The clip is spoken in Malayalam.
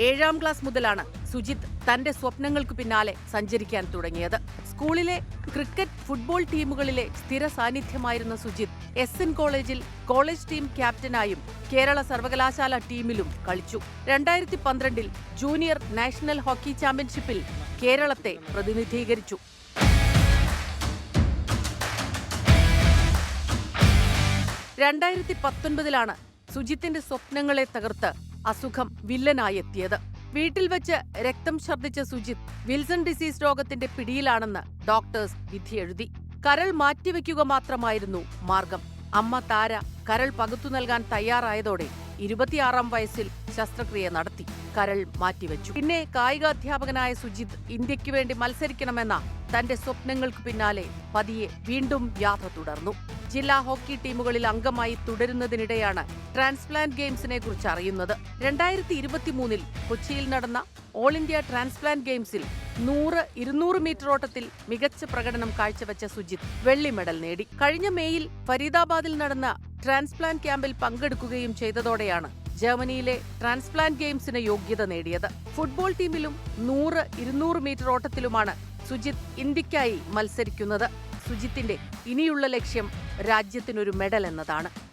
7ാം ക്ലാസ് മുതലാണ് സുജിത്ത് തന്റെ സ്വപ്നങ്ങൾക്ക് പിന്നാലെ സഞ്ചരിക്കാൻ തുടങ്ങിയത്. സ്കൂളിലെ ക്രിക്കറ്റ്, ഫുട്ബോൾ ടീമുകളിലെ സ്ഥിര സാന്നിധ്യമായിരുന്ന സുജിത്ത് SN കോളേജിൽ കോളേജ് ടീം ക്യാപ്റ്റനായും കേരള സർവകലാശാല ടീമിലും കളിച്ചു. 2012-ൽ ജൂനിയർ നാഷണൽ ഹോക്കി ചാമ്പ്യൻഷിപ്പിൽ കേരളത്തെ പ്രതിനിധീകരിച്ചു. 2019-ലാണ് സുജിത്തിന്റെ സ്വപ്നങ്ങളെ തകർത്ത് അസുഖം വില്ലനായി എത്തിയത്. വീട്ടിൽ വെച്ച് രക്തം ഛർദ്ദിച്ച സുജിത്ത് വിൽസൺ ഡിസീസ് രോഗത്തിന്റെ പിടിയിലാണെന്ന് ഡോക്ടേഴ്സ് വിധിയെഴുതി. കരൾ മാറ്റിവെക്കുക മാത്രമായിരുന്നു മാർഗം. അമ്മ താര കരൾ പകുത്തു നൽകാൻ തയ്യാറായതോടെ 26-ാം വയസ്സിൽ ശസ്ത്രക്രിയ നടത്തി കരൾ മാറ്റിവെച്ചു. പിന്നെ കായികാധ്യാപകനായ സുജിത്ത് ഇന്ത്യക്ക് വേണ്ടി മത്സരിക്കണമെന്ന തന്റെ സ്വപ്നങ്ങൾക്ക് പിന്നാലെ പതിയെ വീണ്ടും യാത്ര തുടർന്നു. ജില്ലാ ഹോക്കി ടീമുകളിൽ അംഗമായി തുടരുന്നതിനിടെയാണ് ട്രാൻസ്പ്ലാന്റ് ഗെയിംസിനെ കുറിച്ച് അറിയുന്നത്. 2023-ൽ കൊച്ചിയിൽ നടന്ന ഓൾ ഇന്ത്യ ട്രാൻസ്പ്ലാന്റ് ഗെയിംസിൽ 100-200 മീറ്റർ ഓട്ടത്തിൽ മികച്ച പ്രകടനം കാഴ്ചവെച്ച സുജിത്ത് വെള്ളി മെഡൽ നേടി. കഴിഞ്ഞ മേയിൽ ഫരീദാബാദിൽ നടന്ന ട്രാൻസ്പ്ലാന്റ് ക്യാമ്പിൽ പങ്കെടുക്കുകയും ചെയ്തതോടെയാണ് ജർമ്മനിയിലെ ട്രാൻസ്പ്ലാന്റ് ഗെയിംസിന് യോഗ്യത നേടിയത്. ഫുട്ബോൾ ടീമിലും 100-200 മീറ്റർ ഓട്ടത്തിലുമാണ് സുജിത്ത് ഇന്ത്യക്കായി മത്സരിക്കുന്നത്. സുജിത്തിന്റെ ഇനിയുള്ള ലക്ഷ്യം രാജ്യത്തിനൊരു മെഡൽ എന്നതാണ്.